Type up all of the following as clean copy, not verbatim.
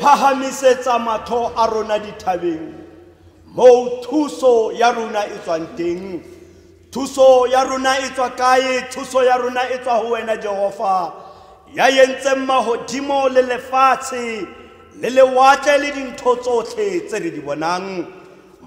phahamisetsa matho a rona dithabeng mo thuso ya rona e tswang teng. Thuso ya rona e tswa kae? Thuso ya rona e tswa ho wena Jehova ya yentseng mahodimo le lefatshe le lewatle le dintho tsohle tse re di bonang.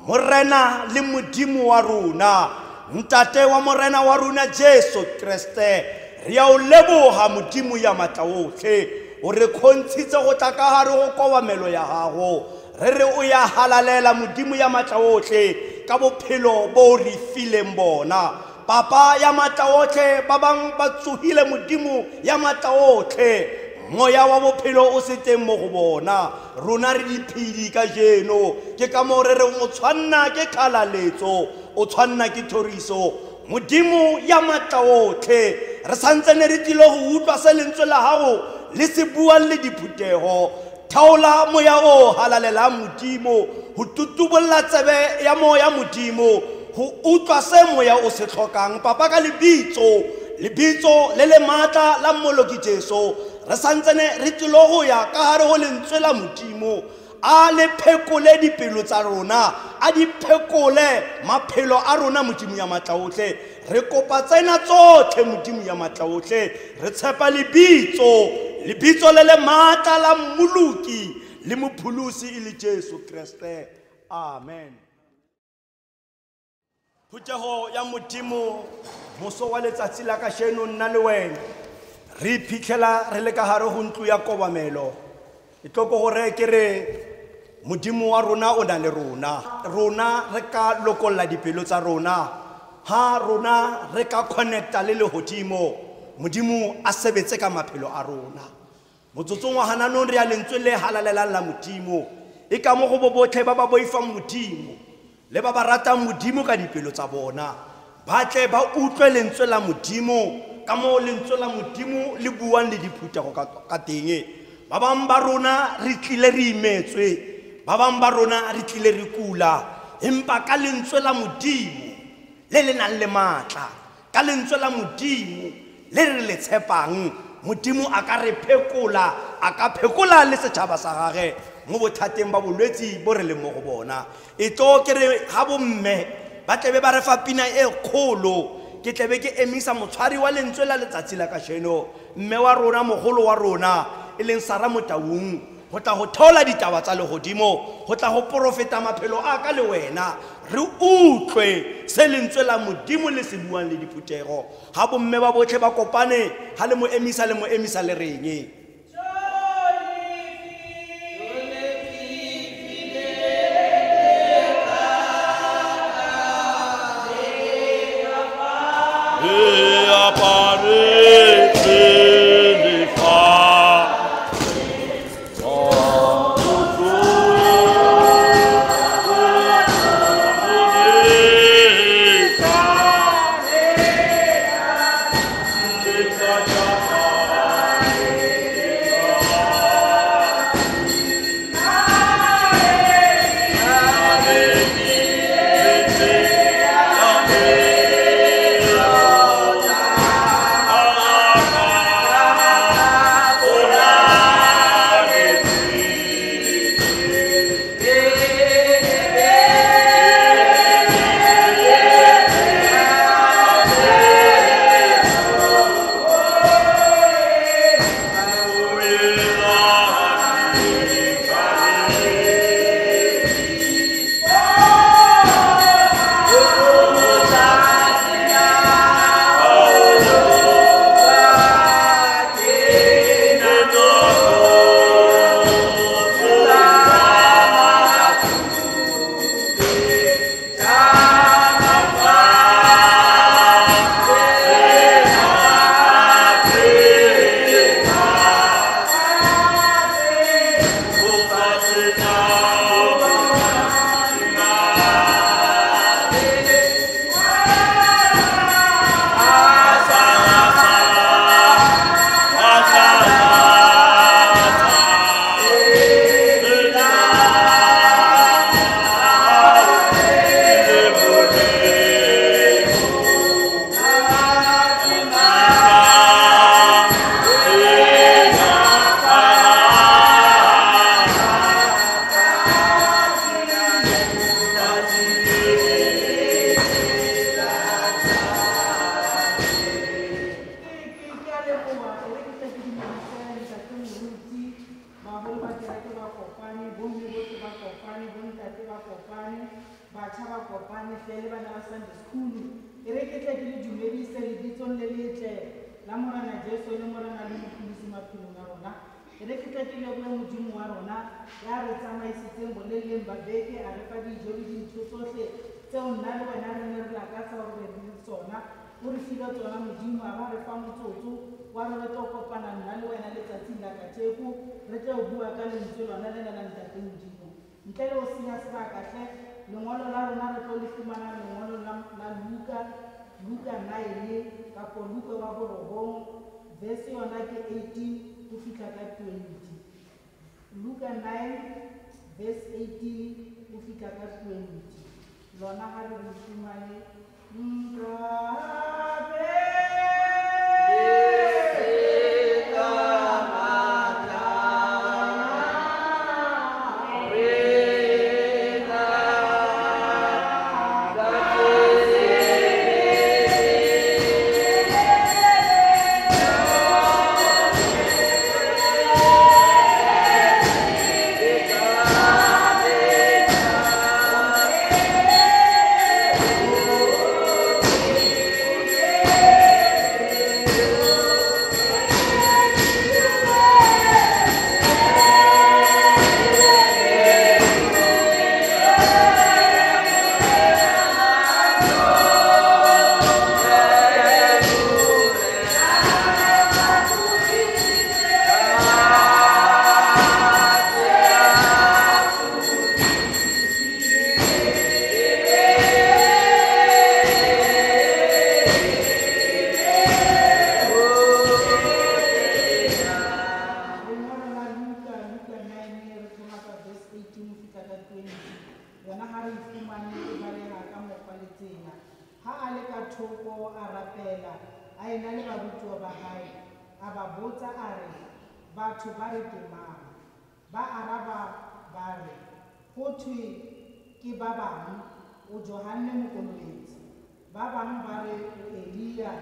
Morena le modimo wa rona, ntate wa morena wa rona Jesu Kriste, re a o leboha modimo ya matla ohle. O re kgontshitse go tla ka hare go kobamelo ya gago. Re re o ya halalela modimo ya matla ohle ka bophelo bo re fileng bona. Papa ya matla ohle, ba bang ba tsohile modimo ya matla ohle, moya wa bophelo o se teng mo go bona. Rona re diphedi ka jeno, ke ka mo re re o tshwanna ke kalaletso, o tshwanna ke thoriso. Modimo ya matla ohle, re santsene re tlile go utlwa se lentswe la gago le se buang le diphuteho. Thaola moya o halalela modimo, ho tutubolla tsebe ya moya modimo, ho utlwa se moya o se tlhokang. Papa ka lebitso le le matla la mmoloki Jesu, re santsene re tlilo go ya ka hare ho lentswe la modimo. A le phekole dipelo tsa rona, a di phekole maphelo a rona modimo ya matla ohle. Re kopa tsena tsotlhe modimo ya matla ohle, re tshepa lebitso le le matla la mmoloki le mopholosi e le Jesu Kriste. Amen. Phuteho ya modimo moso wa letsatsi la kasheno nna le wena re iphitlhela re le ka hare ho ntlo ya kobamelo. E tloko gore ke re modimo wa rona o na le rona re ka lokolla dipelo tsa rona, ha rona re ka connecta le lehodimo, modimo a sebetse ka maphelo a rona. Motsotsong wa hananong re a lentswe le halalelang la modimo, e ka mo go bobotlhe ba ba boifang modimo le ba ba ratang modimo ka dipelo tsa bona, ba tle ba utlwe lentswe la modimo ka mo lentswe la modimo le buang le diphutego ka teng. Ba bang ba rona re tlile re imetswe, ba bang ba rona re tlile re kula, empa ka lentswe la modimo le le nang le matla, ka lentswe la modimo le re le tshepang, modimo a ka re phekola, a ka phekola le setšhaba sa gage mo bothateng ba bolwetsi bo re le mo go bona. E tlo ke re ga bomme ba tlebe ba re fa pina e kgolo, ke tlebe ke emisa motshwari wa lentswe la letsatsi la kasheno, mme wa rona, mogolo wa rona e leng Sara Motaung, go tla go theola ditaba tsa legodimo, go tla go profeta maphelo a ka le wena. Re utlwe se lentswe la modimo le se buang le diphutego. Ha bomme ba botlhe ba kopane, ha le mo emisa le reng. kopane hle le bana ba Sunday school e re ke tle ke le dumedise lebitsong le letle la Morena Jesu le Morena le Mopholosi maphelong a rona e re ke tle ke lebohe Modimo wa rona ya re tsamaisitseng boleleng ba beke a re fa dijo le dintho tsohle tseo nna le wena re ne re lakatsa hore re di tsona o re file tsona Modimo a ba re fa motsotso wa re tlo kopana nna le wena letsatsing la kajeko re tle ho bua ka lentswe lona lena la Ntate Modimo ntle le ho senya sebaka hle lengolo la rona re tlo le fumana lengolo la Luka 9 kapo Luka wa borobong verse yona ke 18 ho fihla ka 20 Luka 9 verse 18 ho fihla ka 20 lona ha re le fumane batho ba re ke mang ba araba ba re go thwe ke ba bang o Johane Mokolobetsi ba bang ba re o Elia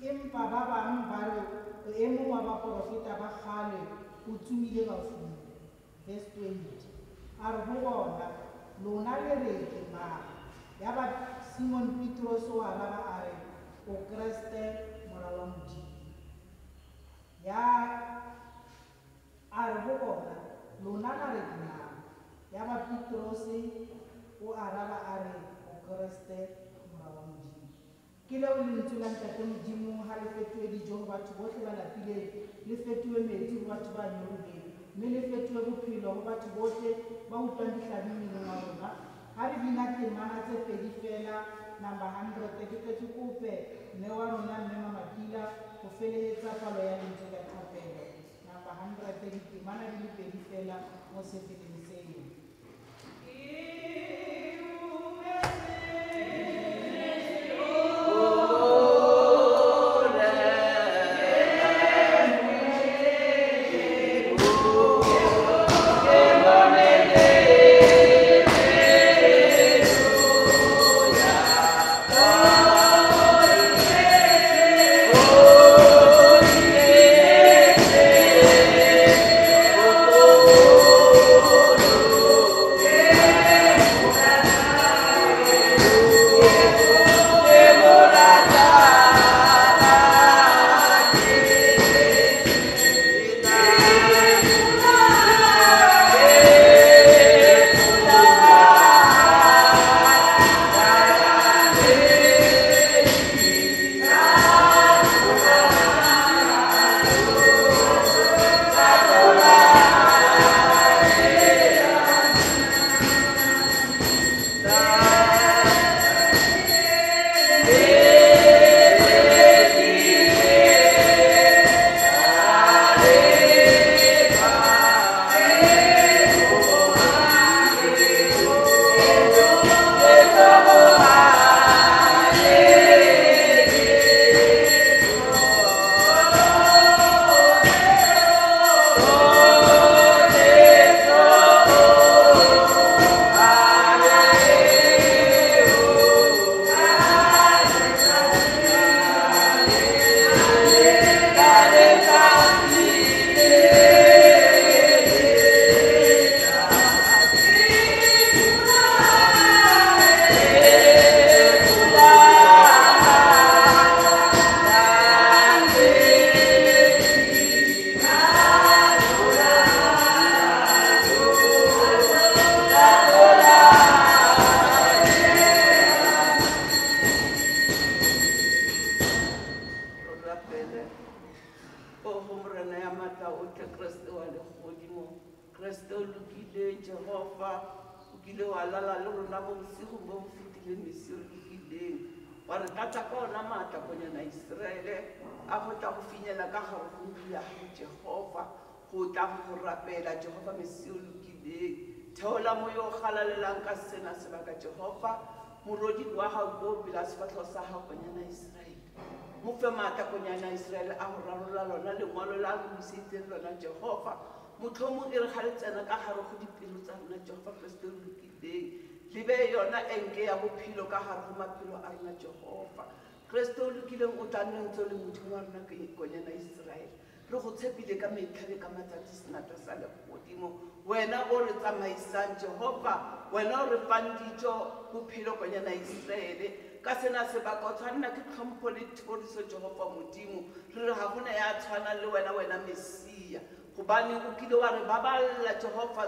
empa ba bang ba re o e mong wa baprofeta ba kgale o tswile bafung verse 20 a re ho bona lona le re ke mang ya ba Simon Petros o araba a re o Kriste Mora wa Modimo ya a re ho bona lona la re ke mang ya ba Petros o araba a re o Kriste Mora wa Modimo ke leo lentswe la Ntate Modimo ha le fetohe dijo ho batho bohle ba lapileng le fetohe metsi ho batho ba nyolohileng mme le fetohe bophelo ho batho bohle ba utlwang dihlabi mmeleng wa rona ha re bina temana tse pedi fela number 100 ke tle ke kope mme wa rona mme Mamakila ho felehetsa palo ya lentswe la thapelo number 100 ditemana di le pedi fela mo sefeleng seo Oh Kreste o lokileng Jehova o kile wa lala le rona mo bosigo mo bo fetileng mesi o lokileng wa re tlatsa ka ona maatla konyana Israele a go tla go finyela ka gare go ntlo ya gago Jehova go tla go rapela Jehova mesi o lokileng theola moya o galalelang ka sena sebaka Jehova morodi wa gago ko pela sefatlhego sa gago konyana Israele mo fe maatla konyana Israele a go rarolla lona lengwalo la go buseditseng lona Jehova motlhomo e re ga le tsena ka gare go dipelo tsa rona Jehova Kreste o lokileng lebe yona enke ya bophelo ka gare go maphelo a rona Jehova Kreste o lokileng o tla nne ntse le modimo wa rona konyana Israele re go tshepile ka metlha le ka matsatsi senatla sa legodimo wena o re tsamaisang Jehova wena o re fang dijo bophelo konyana Israele ka sena sebaka o tshwanela ke tlhompho le thoriso Jehova modimo re re ga gona ya tshwana le wena Mesia gobane o kile wa re baballa Jehova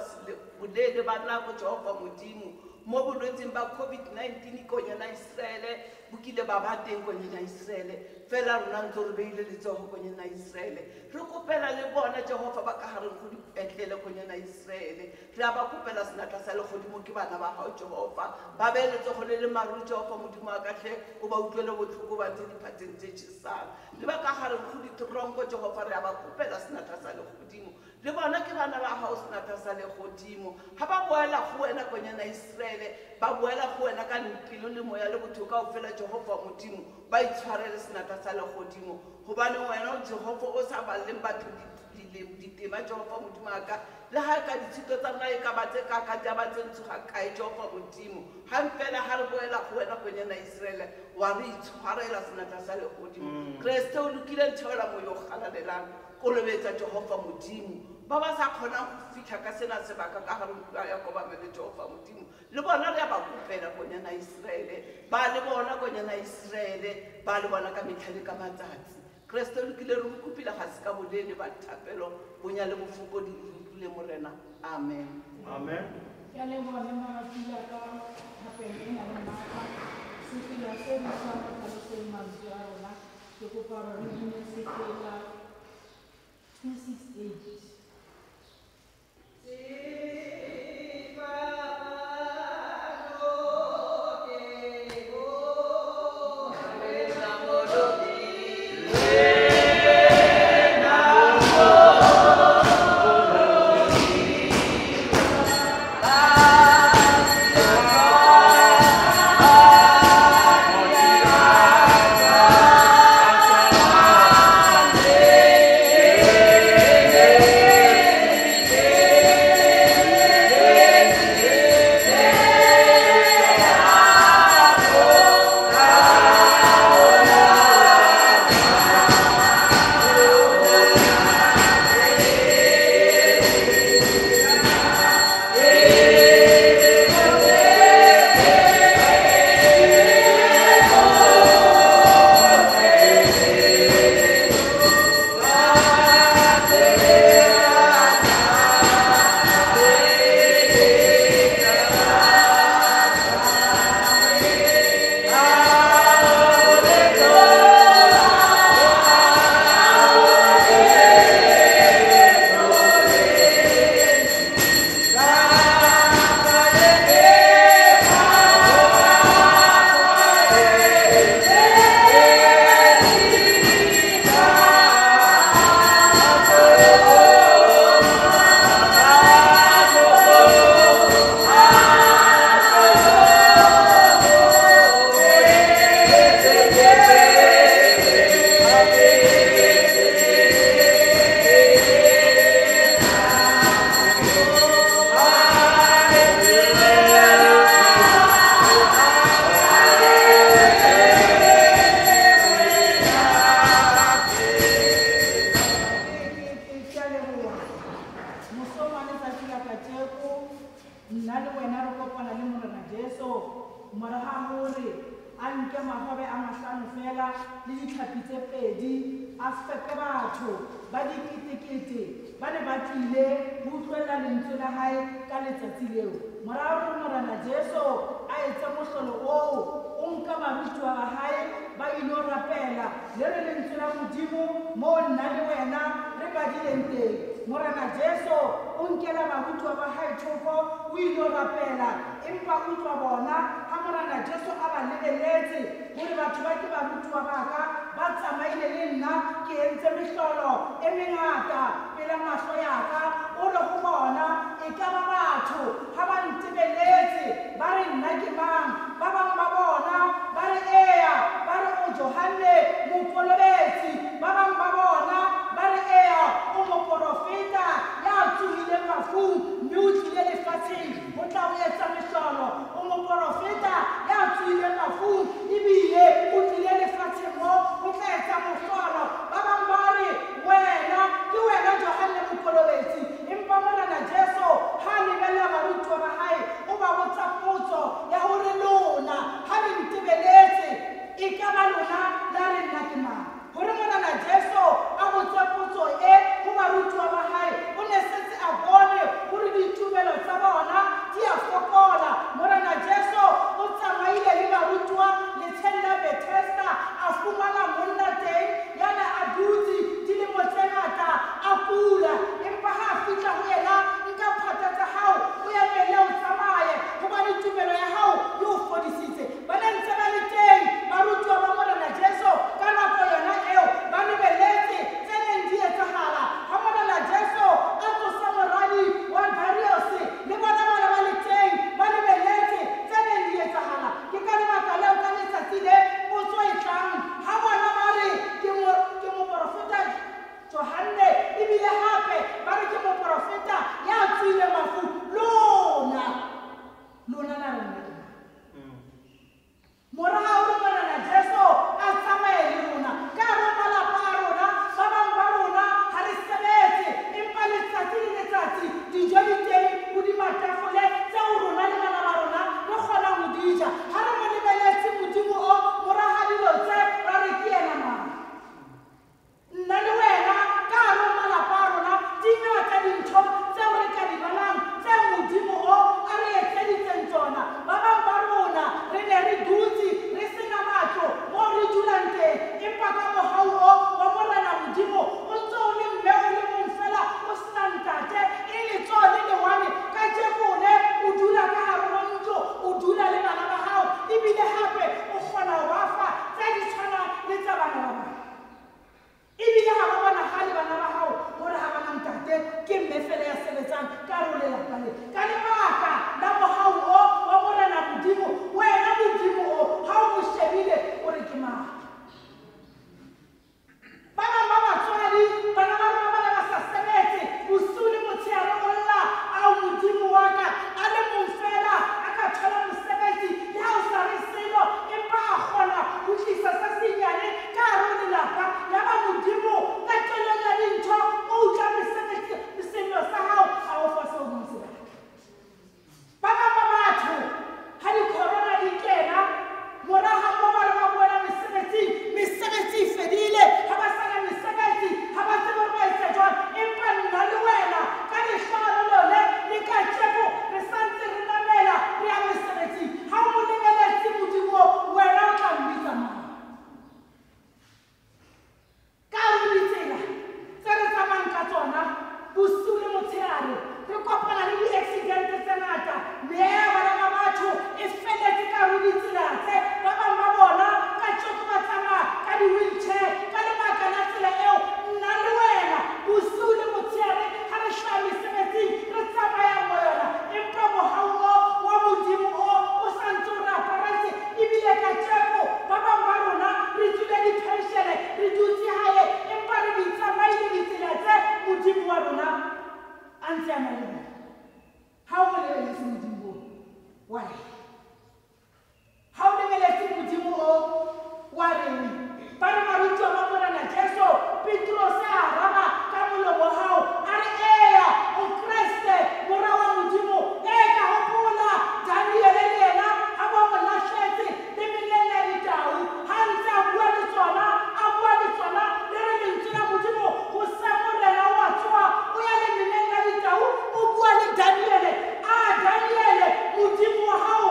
boleele ba nako Jehova modimo mo bolwetseng ba COVID-19 konyana Israele bo kile ba ba teng konyana Israele fela rona ntse re beile letsogo konyana Israele re kopela le bona Jehova ba ka gareng go dipetlele konyana Israele re a ba kopela senatla sa legodimo ke bana ba gago Jehova ba be letsogo le maru Jehova modimo a katlhe o ba utlwele botlhoko ba tse diphatseng tse tšhesang le ba ka gareng go ditoronko Jehova re a ba kopela senatla sa legodimo le bona ke bana ba gago senatla sa legodimo ga ba boela go wena konyana Israele ba boela go wena ka pelo le moya le botho ka o fela Jehova modimo ba itshwarele senatla sa legodimo gobane wena Jehova o sa baleng batho ditema Jehova modimo aka le ga ka ditshito tsa rona e ka ba tse ka di a ba tse ntshoga kae Jehova modimo ga fela ga re boela go wena konyana Israele wa re itshwarela senatla sa legodimo Kreste o lokile theola moya o galalelang kolobetsa Jehova modimo ba ba sa kgonang go fitlha ka sena sebaka ka gare ya kobamele Jehova modimo le bona re a ba kopela konyana Israele ba le bona konyana Israele ba le bona ka metlha le ka matsatsi Kreste o lokile re mo kopile ga se ka boleele ba thapelo bonya le bofokodi le utlwile morena amen Amen. ya le bona mafila ka hapeng e na le maka sefila se mo sa tlhaloseng mantswe a rona ke kopa re dine sefila 268 Morana Jesu o nkela barutwa ba hae thoko o ile rapela empa o utlwa bona ha Morena Jesu a ba lebeletse hore batho ba ke barutwa ba ka ba tsamaile le nna ke entse mehlolo e mengata pela mahlo ya ka o re ho bona e ka ba batho ha ba ntebeletse ba re nna ke mang ba bang ba bona ba re eya ba re o Johane mopolobetsi ba bang ba bona ba re eya o moprofeta ya tsohileng mafung mme o tlile lefatsheng ho tla o etsa mehlolo o moprofeta ya tsohileng mafung ebile o tlile lefatsheng mo o tla etsa mohlolo ba bang ba re wena ke wena Johane mopolobetsi empa Morena Jesu ha lebella barutwa ba hae o ba botsa potso ya hore lona ha le ntebeletse e ka ba lona la re nna ke mang hore Morena Jesu a botsa potso e ho barutwa ba hae o ne setse a bone hore ditumelo tsa bona di a fokola Morena Jesu o tsamaile le barutwa letsheng la Bethesda a fumana monna teng yana a dutse dilemo tse ngata a kula empa ha a fihla ho yena nka phata tsa hao o ya pele o tsamaye hobane tumelo ya hao e o fodisitse ba ne ntse ba le teng barutwa ba Morena Jesu ka nako yona eo ba lebeletse tse neng di etsahala ha Morena Jesu a tlosa moradi wa Darius le bona ba le teng ba lebeletse tse neng di etsahala ke ka lebaka leo ka letsatsi le potso e tlang ha bona ba re ke moprofeta Johane ebile hape ba re ke moprofeta ya tswile mafu lona la rona mora ha o Morena Jesu a tsamaye le rona ka rona malapa a rona ba bang ba rona ha re sebetse empa letsatsi le letsatsi dijo di teng hodima tafole tseo rona le bana ba rona re kgona ho di ja ha re mo lebeletse Modimo o mora ha dilo tse ra re ke yena mang nna le wena ka hara malapa a rona di ngata dintho tseo re ka di bonang tse Modimo o a re etseditseng tsona ba bang ba rona re ne re dutse re sena matlo mo re dulang teng empa ka mohau o wa Morena Modimo o ntse o le mme o le mong fela o sena ntate e le tsone lewane ka jekone o dula ka hare ho ntlo o dula le bana ba hao ebile hape o kgona ho ba fa tse di tshwanang le tsa bana ba bang ebile ha ba bona ha le bana ba hao hore ha bana ntate ke mme fela ya sebetsang ka hare ho lelapa le ka lebaka la mohau o wa Morena Modimo wena Modimo o ha o mo shebile o re ke mang ba bang ba batswadi bana ba rona ba ne ba sa sebetse bosiu le motshehare o lla ao Modimo wa ka a le mong fela a ka thola mosebetsi le ha o sa re selo empa a kgona ho tlisa se senyane ka hare ho lelapa ya ba Modimo ka kelong ya dintho o utlwa sello sa hao a o fa seo mo se batla ba bang ba batho ha di-corona di kena mora ha mo ba re ba bona mesebetsi e fedile ha ba sana mesebetsi ha ba tsebe hore ba etsa jwang empa nna le wena ka lehlalo lone le ka tjeko re santse re namela re ya mesebetsing ha o mo lebeletse Modimo wena o tla mbitsa mang ka hare ho ditsela tse re tsamayang ka tsona bosiu le motshehare re kopana le di-accidente tse ngata meya bana ba batho e feletse ka hare ho ditsela tse ba bang ba bona ka tjeko ba tsamaya ka di-wheelchair ka lebaka la tsela eo nna le wena bosiu le motshehare ha re hlaha mesebetsing re tsamayang mo yona empa mohau o wa Modimo o santse o re aparetse ebile ka tjeko ba bang ba rona re tswile di-penshene re dutse hae empa re di tsamaile ditsela tse Modimo wa rona a ntse a na le bona ha o mo lebeletse Modimo wa reng ha o lebeletse Modimo o wa reng ba re barutwa ba Morena Jesu Petrose a araba ka molomo wa hao a re eya o Kreste mora wa Modimo e ka hopola Daniel le yena ha ba mo lahletse le meleng ya ditau ha ntse a bua le tsona le re lentswe la Modimo ho sa morena wa tswa o ya le meleng ya ditau o bua le Daniel Modimo wa hao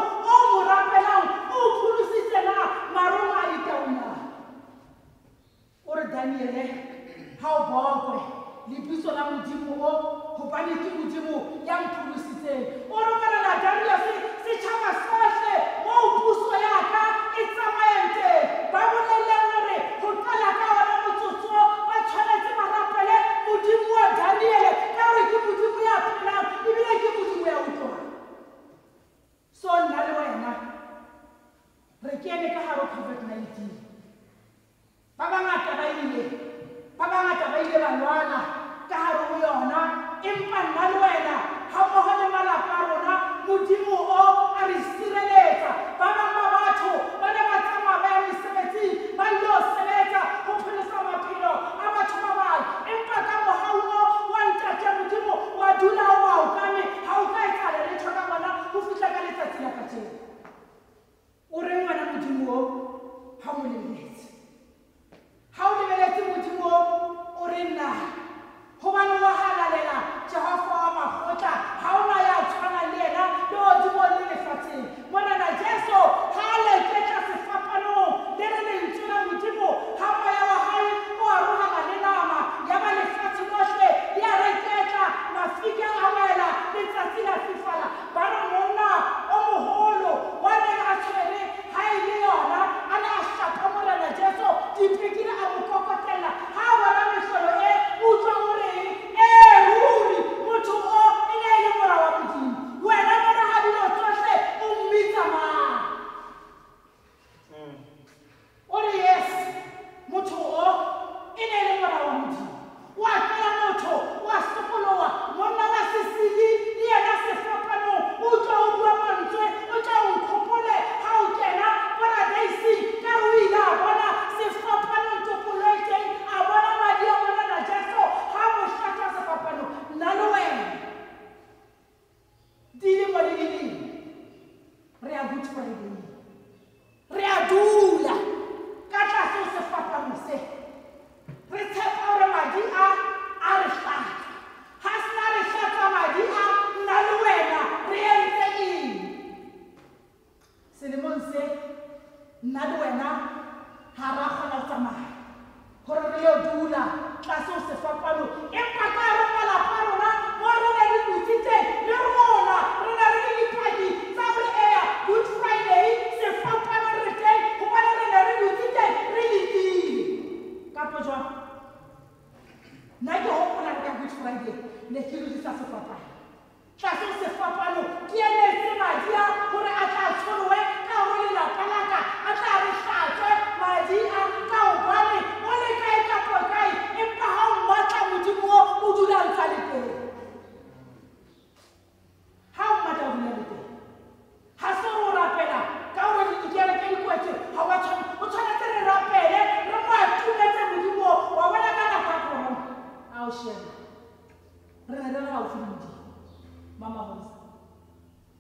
mama Hosa.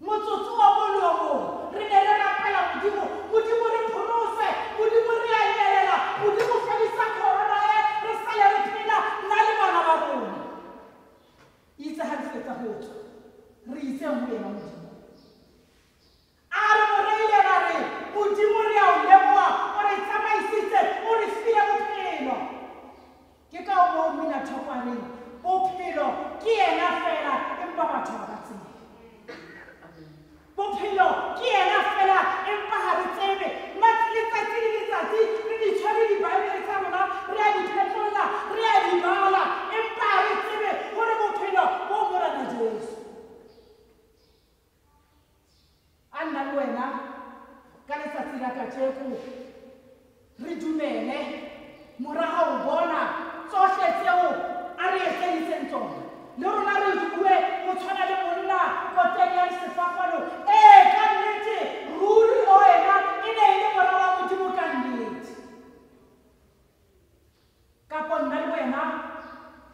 Motsotso wa bolomo re ne re rapela modimo modimo re phorose modimo re a elela modimo fedisa corona re sale re phela nna le bana ba rona itse ha re fetsa go tswa re itse mo yena modimo a re mo reile ra re modimo re a o leboha o re tsamaisitse o re file bophelo ke ka mo mina thokwaneng bophelo ke yena fela empa batho ba tsebe bophelo ke yena fela empa ha re tsebe letsatsi le letsatsi re di tshware dibaebele tsa rona re a di phetola re a di bala empa ha re tsebe gore bophelo bo morena Jesu a nna le wena ka letsatsi la kajeko re dumele morago o bona tsohle tseo a re etseditseng tsona le rona re bue go tshwana le monna koteng ya sefapano ka nnete ruri o wena e ne e le mora wa modimo ka nnete kapo nna le wena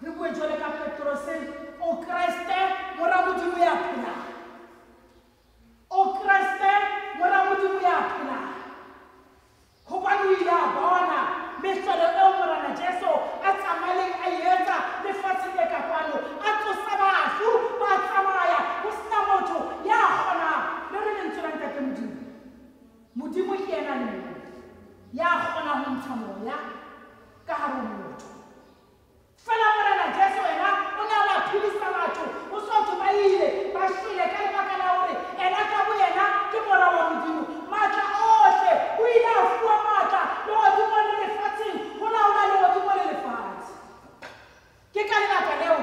re bue jwale ka Petrose o Kreste mora modimo ya phela o Kreste mora modimo ya phela hobane o ile a bona mehlolo eo morena Jesu a tsamayang a etsa lefatshe le ka kwano a tlosa bafu ba tsamaya go sena motho ya kgonang le re lentswe la ntate modimo ke yena le ya kgona go ntsha moya ka hare ho motho fela morena Jesu wena o ne a ba phedisa batho o sotho ba ile ba shwele ka lebaka la hore ena ka bo yena ke mora wa modimo matla ohle o ile a fuwa matla le godimo le lefatsheng go laola le godimo le lefatshe ke ka lebaka leo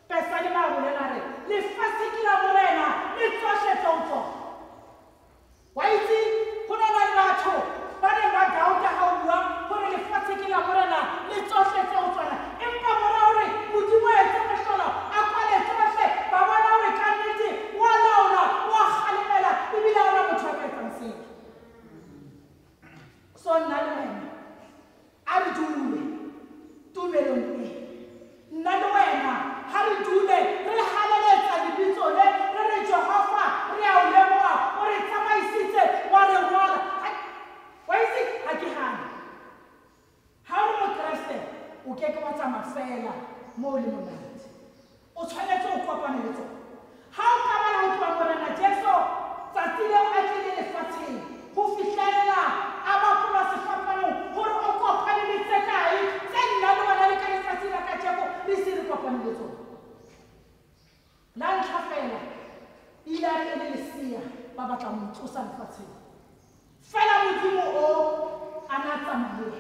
pesa le mabolela re lefatshe ke la morena le tsohle tseo tsona wa itse go na le batho ba ne ba dauta ga o bua gore lefatshe ke la morena le tsohle tseo tsona empa mora gore modimo a etse mehlolo a kwale tsohle ba bona gore ka nnete wa laola wa kgalemela ebile a ona motho a ka etsang seo so nna le wena a re dule tumelong e nna le wena ha re dule re haleletsa lebitso le re re Jehova re a o leboha o re tsamaisitse wa re rwala wa itse ha ke hana ha o mo Kriste o ke ke wa tsamaya fela mo le monate o tshwanetse o kopane le tsona ha o ka bana ho tloha morena Jesu tsatsi leo a tlile lefatsheng go fihlelela a bapolwa sefapanong gore o kopane le tse kae tse nna le wena le ka letsatsi la kajeko le se re kopane le tsona la ntlha fela ile a re e le lesia ba batla mo tlosa lefatsheng fela modimo o a na tsamaye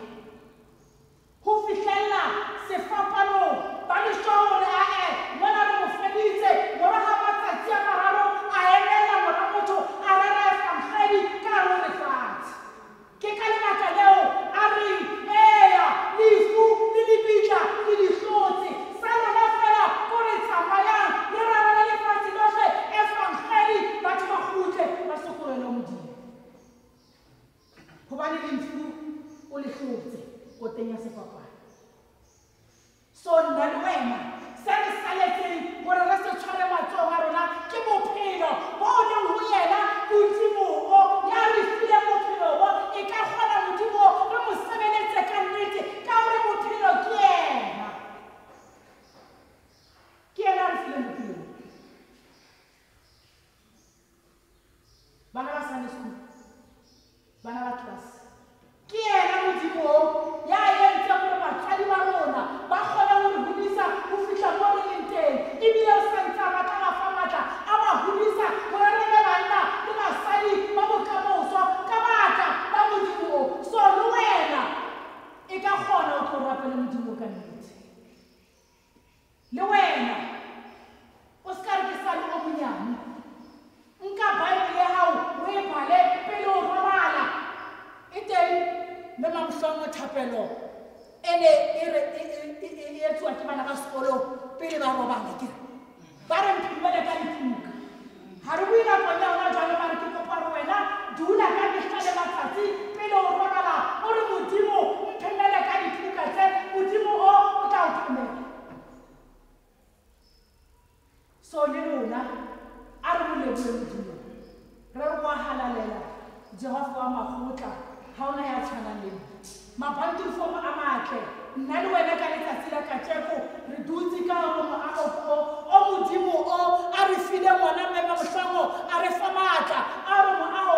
go fihlelela sefapanong ba le sho gore ae mona re mo feditse moraga matsatsi a mararo a emela mora motho a rera efangeli ka gare ho lefatshe ke ka lebaka leo a re eya lefu le lebitla le dihlotse sa rona fela ko re tsamayang le rarela lefatshe lohle efangeli batho ba kgutle ba sokorele modimo gobane lefu o le hlotse koteng ya sefapano so nna le wena wena a re bolebole modimo re go halalela Jehova wa makgotla ha ona ya tshwanang le mabandifoma a matle nna le wena ka letsatsi la kajeko re dutse ka hare o modimo o a re file ngwana mme mohlongo a re fa maatla a re moaho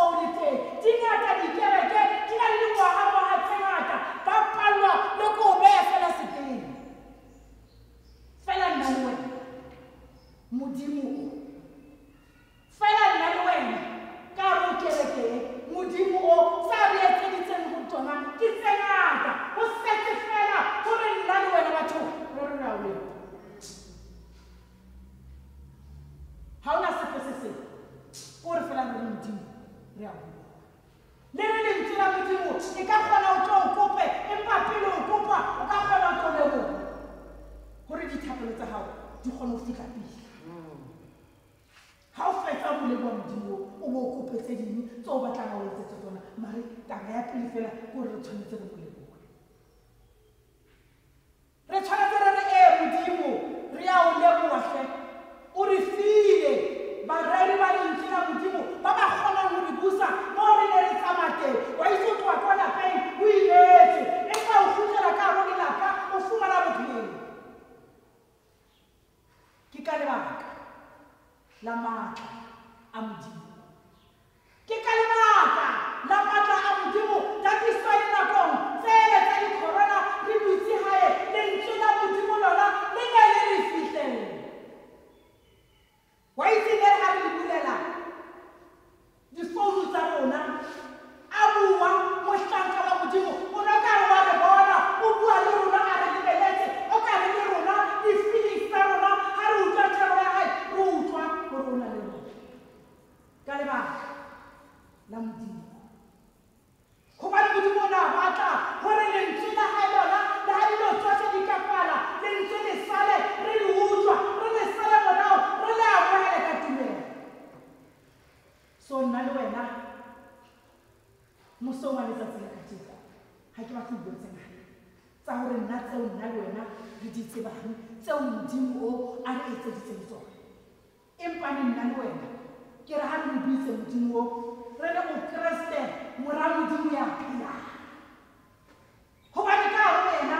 o le teng dingata dikereke di na le dingwaga tse ngata ba palwa le ko beya fela sekeng fela nna le wena modimo fela nna le wena ka re kereke modimo o sa re etseditseng go tsona ke tse ngata go setse fela gore nna le wena batho re re raole ha ona sepe se se gore fela re modimo re a bua le re lentswe la modimo e ka kgona o tlo o kope empa pele o kopa o ka kgona o tlo leboga gore dithapelo tsa gago di kgone go fitlha pele ha o fetsa go leboga modimo o bo o kope tse dingwe tse o batlang o etsetse tsona mare taba ya pele fela gore re tshwanetse re boleboge re tshwanetse re re modimo re ya o leboga o re file bareri ba lentswe la modimo ba ba kgonang go re busa mo re ne re tsamateng wa itse o tloa kwa lapeng o imetse empa o kgutlela ka hare ho lelapa o fumana bophelo ke ka lebaka la maatla a modimo ke ka lebaka la maatla a modimo datiswa dinakong tsele tsa dicorona re dutse gae lentswe la modimo lona le ne le re fitlhele wa itse le ga re bulela difounu tsa rona a bua mohlanka wa modimo o no ka re wa re bona o bua le rona a re lebeletse o ka re le rona di-feelings tsa rona ga re utlwa thero ya gae re utlwa gore o na le rona ka lebaka la modimo gobane modimo o ne a batla gore lentswe la gae lona le ga dilo tsotlhe di ka kwala lentswe le sale re le utlwa re le sale monao re le amogele ka tumelo so nna le wena mosong wa letsatsi le kajeko ga ke batla go tse ngata tsa gore nna tseo nna le wena re di tsebang tseo modimo o a re etseditseng tsone empa ne nna le wena ke re ga re mo buitse modimo o re le o kreste mora modimo ya phela gobane ka gare wena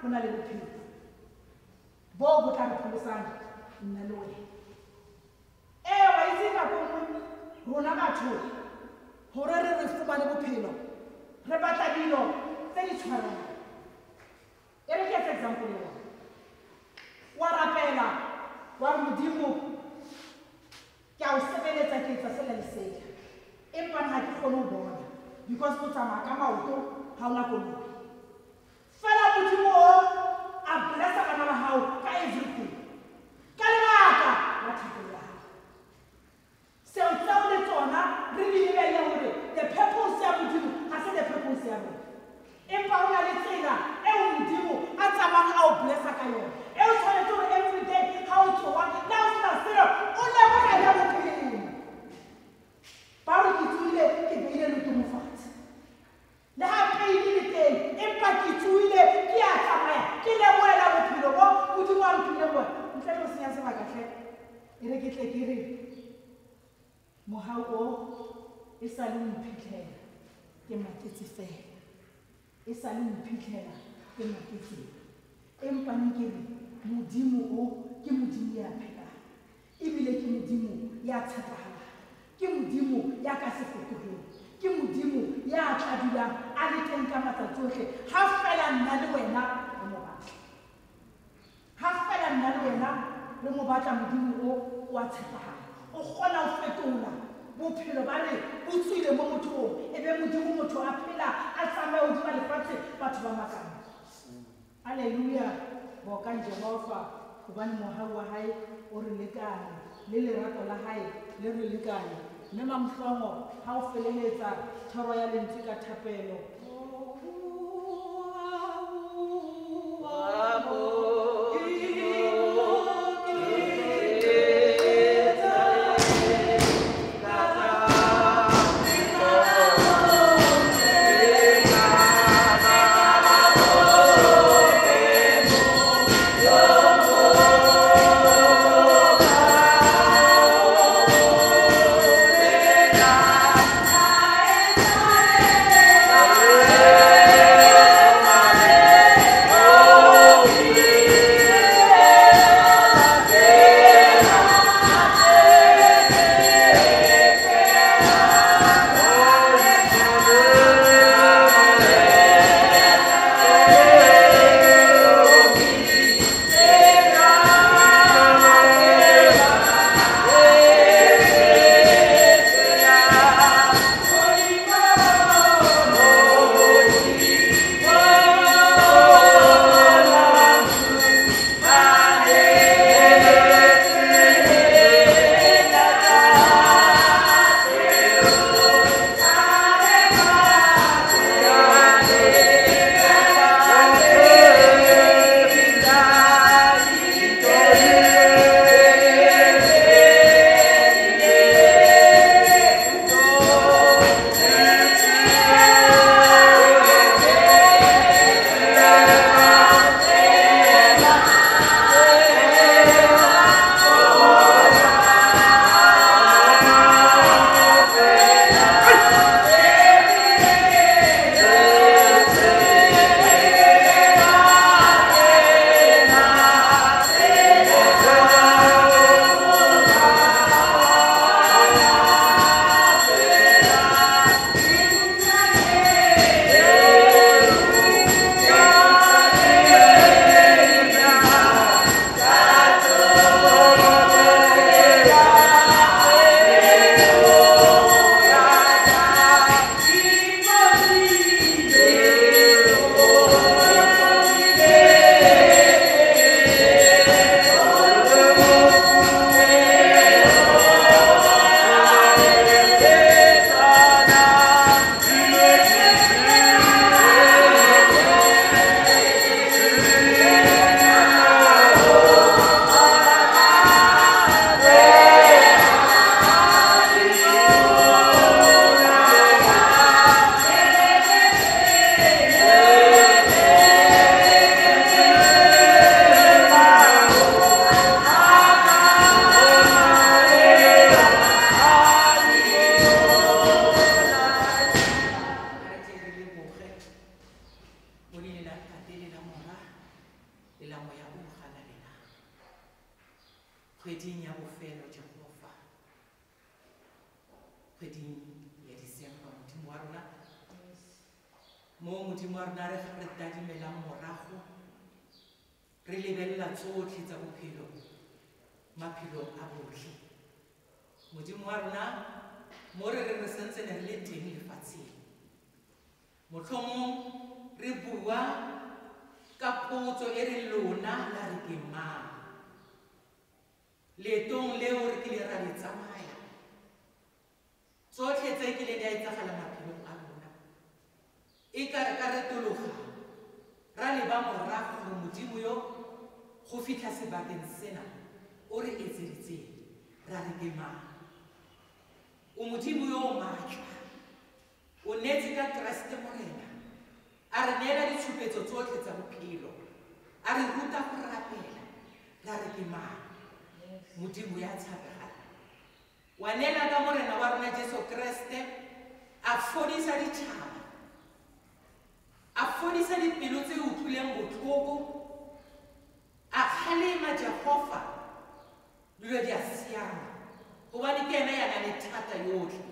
go na le bophelo bo bo tla re pholosang nna le wena wa itse nako nngwe rona batho gore re re fumane bophelo re batla dilo tse di tshwarang e re ke example ya wa rapela wa modimo ke a o sebeletsa ke etsa sela le sela empa nna ke kgone go bona because go tsamaya ka maoto ga ona koloi fela modimo o a blessa bana ba gago ka everything ka lebaka la thapelo ya gago seo tseo le tsona re di lebelle gore the purpose ya modimo ga se the purpose ya rona empa o na le tsela eo modimo a tsamayng a o blessa ka yone eo tshwanetse gore everyday ga o tsoa la o sena seo o lebogela bophelo ba re ke tsoile ke beile letong fatshe le ga peile le teng empa ke tsoile ke a tsamaya ke leboela bophelo bo modimo a mpile bone ntle le go senya sebaka tlhe e re ke tle ke re mohau o e sa le mphitlhela ke maketse fela e sa le mphitlhela ke maketseng empaneng ke re modimo o ke modimo ya phelang ebile ke modimo ya tshepahalang ke modimo ya ka se fetogeng ke modimo ya tla dulang a le teng ka matsatsi otlhe ga fela nna le wena re mo batla ga fela nna le wena re mo batla modimo o wa tshepahalang o kgona go fetola bophelo ba re bo tswile mo mothong e be modimo motho a phela a tsamaye hodima lefatshe batho ba makana alleluia bokang Jehova gobane mohau wa hae o re lekane le lerato la hae le re lekane mme mamhlongo ga o feleletsa thoro ya lentswe ka thapelo bofelo Jehova kgweding ya Disemba Modimo wa rona mo Modimo wa rona re tadimelang morago re lebelela tsotlhe tsa bophelo maphelong a botlhe Modimo wa rona mo re sentse ne re le teng lefatsheng motlhomong re bua ka potso e re lona la re ke mang leetong leo re kile ra le tsamaya tsotlhe tse kile di a etsagala maphelong a rona e ka re ka retologa ra leba morago gore Modimo yo go fitlha sebakeng sena o re etseditseng ra re ke mang o Modimo yo maatla o netse ka Kriste morena a re neela ditshupetso tsotlhe tsa bophelo a re ruta go rapela ra re ke mang Modimo ya tshepega wa neela ka morena wa rona Jesu Kriste a fodisa ditšhaba a fodisa dipelo tse utlwileng botlhoko a kgalema Jehova dilo di a siama gobane ke ena ya na le thata yotlhe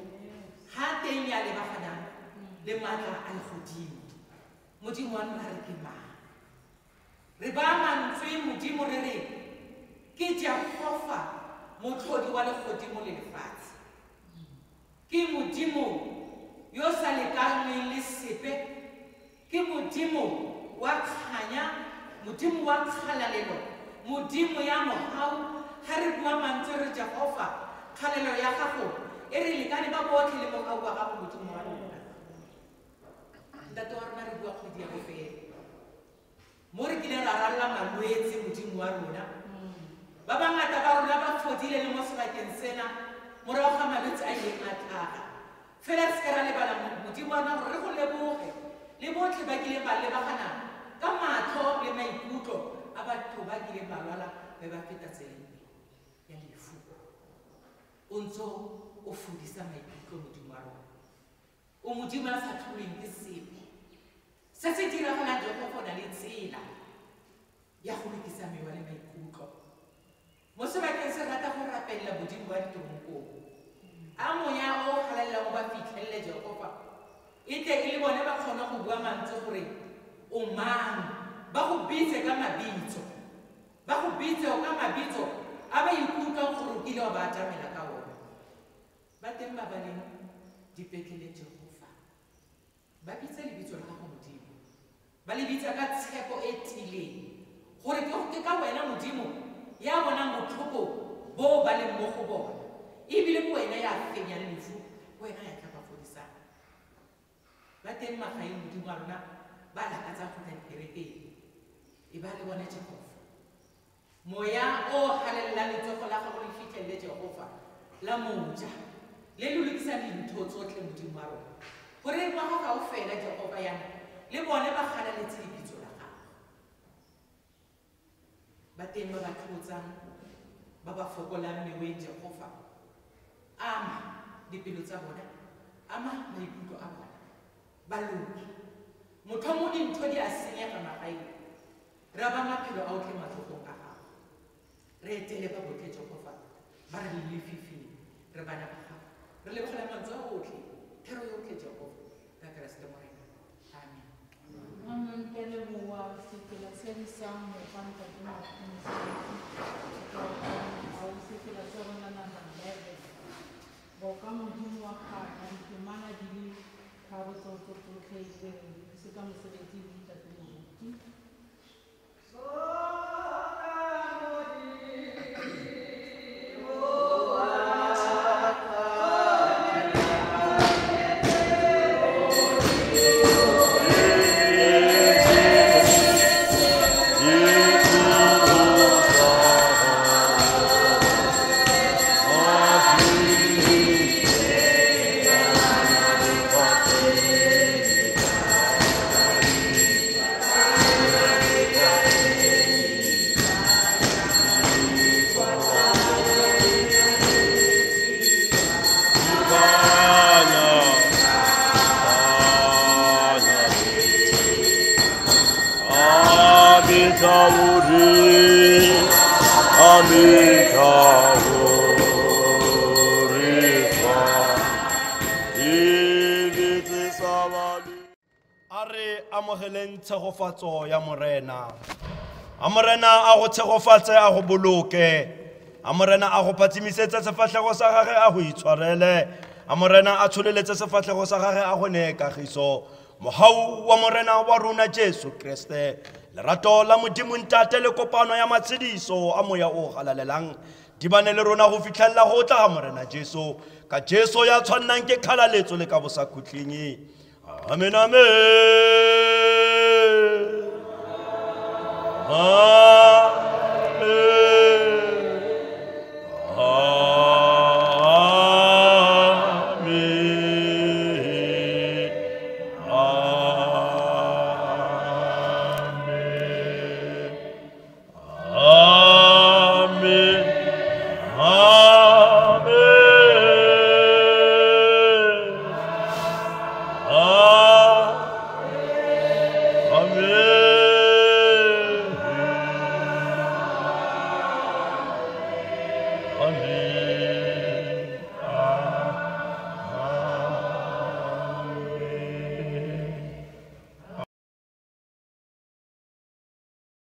ga teng ya lebaganang le maatla a legodimo Modimo wa rona re ke mang re ba mantswe Modimo re re ke Jehova motlhodi wa legodimo le lefatshe ke Modimo yo sa lekaneng le sepe ke Modimo wa kganya Modimo wa kgalalelo Modimo ya mogau ga re bua mantswe re Jehova kgalalelo ya gago e re lekane ba botlhe le mogau wa gago Modimo wa rona ntate wa rona re bua kgwedi ya bofelo mo re kile ra ralla malwetse Modimo wa rona ba bangata ba rona ba fodile le mo sebakeng sena morago ga malwetse a ileng a tlhaga fela re se ka ra lebala Modimo wa rona gore re go leboge le botlhe ba kile ba lebagana ka matlho le maikutlo a batho ba kile ba lwala ba ba feta tseleng ya lefu o ntse o fodisa maikutlo Modimo wa rona o Modimo a sa tlholeng ke sepe se se diragalang Jehova na le tsela ya go lokisa mewa le maikutlo mo sebakeng se rata go rapelela Modimo wa ditoronkong a moya o galelela mo ba fitlhelele Jehova e tle e le bone ba kgona go bua mantswe gore o mang ba go bitse ka mabitso ba go bitse ka mabitso a ba ikutlwang gore o kile wa ba atamela ka ona ba teng ba ba leng dipetlele Jehova ba bitsa lebitso la gago Modimo ba le bitsa ka tshepo e tileng gore ke ka wena Modimo ya bonang botlhoko bo ba leng mo go bona ebile ko wena ya fenyang lefu wena ya tla ba fodisang ba teng magaeng Modimo wa rona ba lakatsa go tla dikerekeng e ba le bone Jehova moya o galelela letsogo la gago le fitlhelele Jehova la moja le le lokisang dintho tsotlhe Modimo wa rona gore ngwaga ga o fela Jehova yana le bone ba galaletse lebitso la gago ba teng ba ba tlotsang ba ba fokolang meweng Jehova ama dipelo tsa bona ama maikutlo a bona ba loke motho mo dintho di a senyega magaeng ra ba maphelo a otlhe matlhogong a gago re etele ba botlhe Jehova ba re le lefifing re bana ba gago re lebogela mantswe a otlhe thero yotlhe Jehova ka Kriste morena amen Amen. Kele mua sikila seri sang mo panta duma kini au sikila sero nana na lebe. Boka mo duma ka na kimana dili karo so so so kei kei sika mo sebeti vita tumo ti. 우리 아미타오 amogeleng tshegofatso ya morena. A morena a go tshegofatse a go boloke. A morena a go phatimisetsa sefatlhego sa gagwe a go itshwarele. A morena a tsholeletse sefatlhego sa gagwe a go nee kagiso. Mohau wa morena wa rona Jesu Kriste, lerato la Modimo Ntate le kopano ya matshediso a moya o galalelang di bane le rona go fitlhella go tla ga morena Jesu ka Jesu ya tshwannang ke kgalaletso le ka bosakhutleng. Amen, amen.